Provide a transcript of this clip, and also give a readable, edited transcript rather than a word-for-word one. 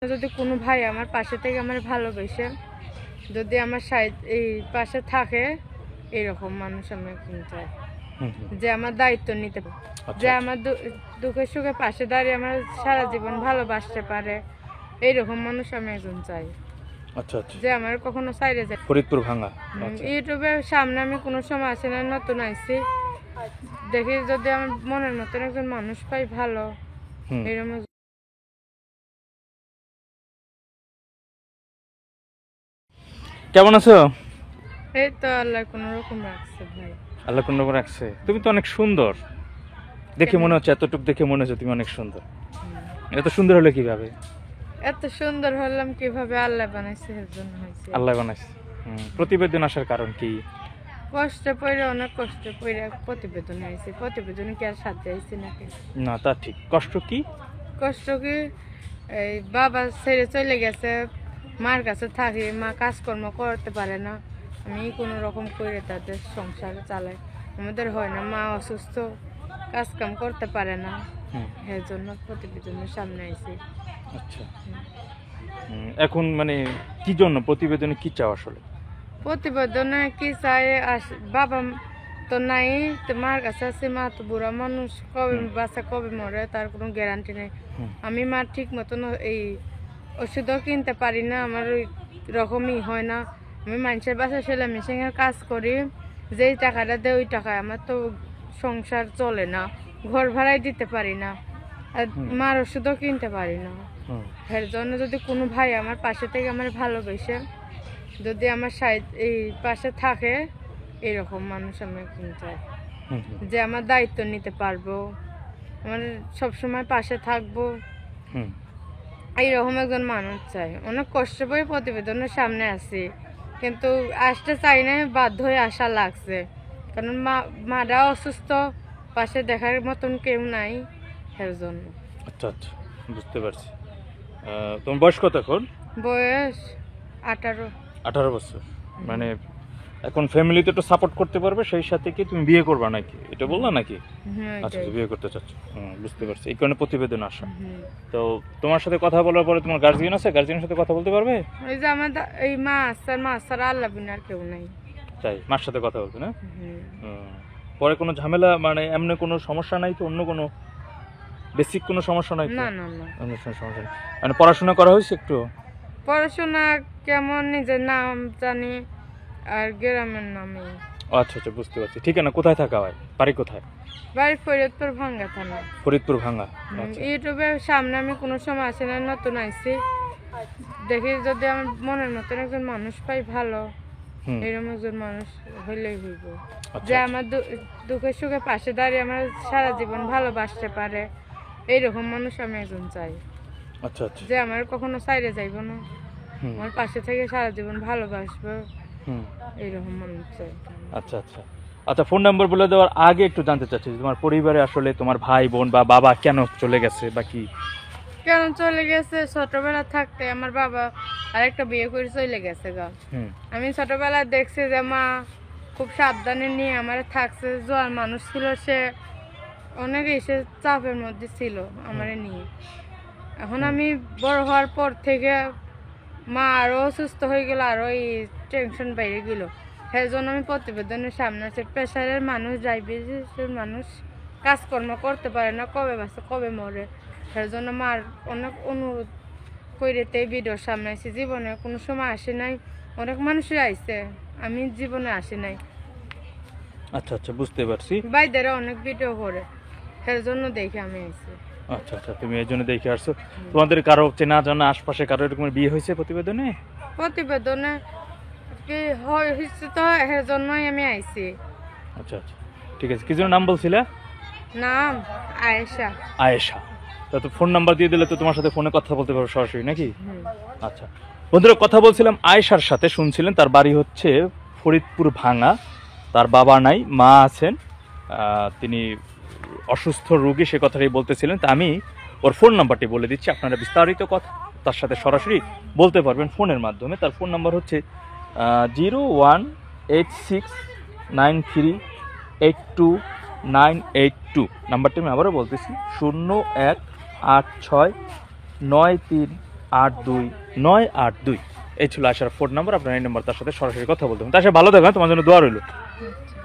যদি কোনো ভাই আমার পাশে থেকে আমার ভালোবেসে যদি আমার এই পাশে থাকে, এরকম মানুষ আমি একজন চাই, যে আমার দায়িত্ব নিতে পারে, যে আমার দুঃখে সুখে পাশে দাঁড়িয়ে আমার সারা জীবন ভালোবাসতে পারে, এইরকম মানুষ আমি একজন চাই। আচ্ছা আচ্ছা, যে আমার কখনো সাইডে যায়। ফরিদপুর ভাঙা। ইউটিউবের সামনে আমি কোনো সময় আসি না, নতুন আইছি, দেখি যদি আমার মনের মতন একজন মানুষ পাই ভালো, এরকম। কেমন আছো? এই তো আল্লাহ কোনো রকম রাখছে ভাই। আল্লাহ কোন রকম রাখছে। তুমি তো অনেক সুন্দর, দেখে মনে হচ্ছে, এতটুকু দেখে মনে হচ্ছে তুমি অনেক সুন্দর। এত সুন্দর হলে কিভাবে? এত সুন্দর হলাম কিভাবে? আল্লাহ বানাইছে, এর জন্য হয়েছে। আল্লাহ বানাইছে। প্রতিবেদন আসার কারণ কি? কষ্ট পড়ে, অনেক কষ্ট পড়ে প্রতিবেদন হয়েছে। প্রতিবেদনে কি আর সাথে আইছি নাকি? না, তা ঠিক। কষ্ট কি? কষ্ট কি, এই বাবা ছেড়ে চলে গেছে, মার কাছে থাকি, মা কাজকর্ম করতে পারে না, আমি কোনো রকম করে তাদের সংসার চালাই। আমাদের হয় না, মা অসুস্থ, কাজকাম করতে পারে না, এর জন্য প্রতিবেদনের সামনে আইছি। আচ্ছা, এখন মানে কি জন্য প্রতিবেদনে কি চাও আসলে? প্রতিবেদনে কি চাই, বাবা তো নাই, তো মার কাছে আছে, মা তো বুড়া মানুষ, কবে বাচ্চা কবে মরে তার কোনো গ্যারান্টি নেই। আমি মার ঠিক মতন এই ওষুধও কিনতে পারি না, আমার ওই রকমই হয় না। আমি মানুষের বাসায় সেলাই মেশিনের কাজ করি, যেই টাকাটা দেয় ওই টাকায় আমার তো সংসার চলে না, ঘর ভাড়াই দিতে পারি না, আর মার ওষুধও কিনতে পারি না। এর জন্য যদি কোনো ভাই আমার পাশে থেকে আমার ভালোবেসে যদি আমার এই পাশে থাকে, এরকম মানুষ আমি একজন চাই, যে আমার দায়িত্ব নিতে পারবো, আমার সবসময় পাশে থাকবো, এইরকম একজন মানুষ চাই। অনেক কষ্ট করে প্রতিবেদনের সামনে আছি, কিন্তু আসতে চাই না, বাধ্য হয়ে আসা লাগছে, কারণ মারাও অসুস্থ, পাশে দেখার মতন কেউ নাই, এর জন্য। আচ্ছা আচ্ছা, বুঝতে পারছি। তোমার বয়স কত এখন? বয়স 18। 18 বছর। মানে এখন ফ্যামিলিতে একটু সাপোর্ট করতে পারবে, সেই সাথে কি তুমি বিয়ে করবা নাকি, এটা বললা নাকি? আচ্ছা, বিয়ে করতে চাচ্ছ। বুঝতে পারছি, এই কারণে প্রতিবেদন আসা। তো তোমার সাথে কথা বলার পরে তোমার গার্জিয়ান আছে, গার্জিয়ানের সাথে কথা বলতে পারবে? ওই যে আমার এই মা আর আল্লাহ বিনা আর কেউ নাই। তাই, মার সাথে কথা বলবে না? পরে কোনো ঝামেলা, মানে এমনি কোনো সমস্যা নাই তো? অন্য কোনো বেসিক কোনো সমস্যা নাই? না না না, অন্য কোনো সমস্যা নেই। মানে পড়াশোনা করা হয়েছে একটু? পড়াশোনা কেমন, নিজের নাম জানি আর গ্রামের নামে। আচ্ছা আচ্ছা, বুঝতে পারছি। ঠিকানা কোথায় থাকা হয়, বাড়ি কোথায়? বাড়ি ফরিদপুর ভাঙ্গা থানা। ফরিদপুর ভাঙ্গা। ইউটিউবের সামনে আমি কোনো সময় আসি না, নতুন আইছি, দেখি যদি আমার মনের মতন একজন মানুষ পাই ভালো, এরকম একজন মানুষ হইলেই হইব, যে আমার দুঃখে সুখে পাশে দাঁড়িয়ে আমার সারা জীবন ভালোবাসতে পারে, এইরকম মানুষ আমি একজন চাই। আচ্ছা আচ্ছা, যে আমার কখনো সাইডে যাইব না, আমার পাশে থেকে সারা জীবন ভালোবাসবো, এইরকম মানুষ চাই। আচ্ছা আচ্ছা আচ্ছা, ফোন নাম্বার বলে দেওয়ার আগে একটু জানতে চাচ্ছি, তোমার পরিবারে আসলে তোমার ভাই বোন বা বাবা কেন চলে গেছে বা কি? কেন চলে গেছে, ছোটবেলা থাকতে আমার বাবা আরেকটা বিয়ে করে চলে গেছে গা। আমি ছোটবেলায় দেখছি যে মা খুব সাবধানে নিয়ে আমার থাকছে, জোয়ান মানুষ ছিল, সে অনেক এসে চাপের মধ্যে ছিল আমারে নিয়ে। এখন আমি বড় হওয়ার পর থেকে মা আরো অসুস্থ হয়ে গেল, আরো এই টেনশন বেড়ে গেল, সেই জন্য আমি প্রতিবেদনের সামনে আছে। প্রেশারের মানুষ, ডায়াবেটিসের মানুষ কাজকর্ম করতে পারে না, কবে বাঁচে কবে মরে, সেই জন্য মার অনেক অনুরোধ করে ভিডিওর সামনে আসি। জীবনে কোনো সময় আসে নাই, অনেক মানুষই আইছে, আমি জীবনে আসি নাই। আচ্ছা আচ্ছা, বুঝতে পারছি। বাইরে অনেক ভিডিও করে, সেই জন্য দেখে আমি আইছি। আচ্ছা আচ্ছা, তুমি এই জন্য দেখে আসছো। তোমাদের কারো চেনা জানা আশপাশে কারো এরকম বিয়ে হয়েছে প্রতিবেদনে? প্রতিবেদনে কি হয়েছে তো, এর জন্যই আমি আইছি। আচ্ছা আচ্ছা, ঠিক আছে। কি যেন নাম বলছিলে? নাম আয়েশা। আয়েশা। তো ফোন নাম্বার দিয়ে দিলে তো তোমার সাথে ফোনে কথা বলতে পারবো সরাসরি নাকি? আচ্ছা বন্ধুরা, কথা বলছিলাম আয়েশার সাথে, শুনছিলেন তার বাড়ি হচ্ছে ফরিদপুর ভাঙা, তার বাবা নাই, মা আছেন, তিনি অসুস্থ রোগী, সে কথাটাই বলতেছিলেন। তা আমি ওর ফোন নাম্বারটি বলে দিচ্ছি, আপনারা বিস্তারিত কথা তার সাথে সরাসরি বলতে পারবেন ফোনের মাধ্যমে। তার ফোন নাম্বার হচ্ছে 0186693828982। নাম্বারটি আমি আবারও বলতেছি, 018693 8292। এই ছিল আয়শার ফোন নাম্বার। আপনার এই নাম্বার তার সাথে সরাসরি কথা বলতে হবে। তার সাথে ভালো থাকবেন, তোমার জন্য দোয়া রইল। আচ্ছা।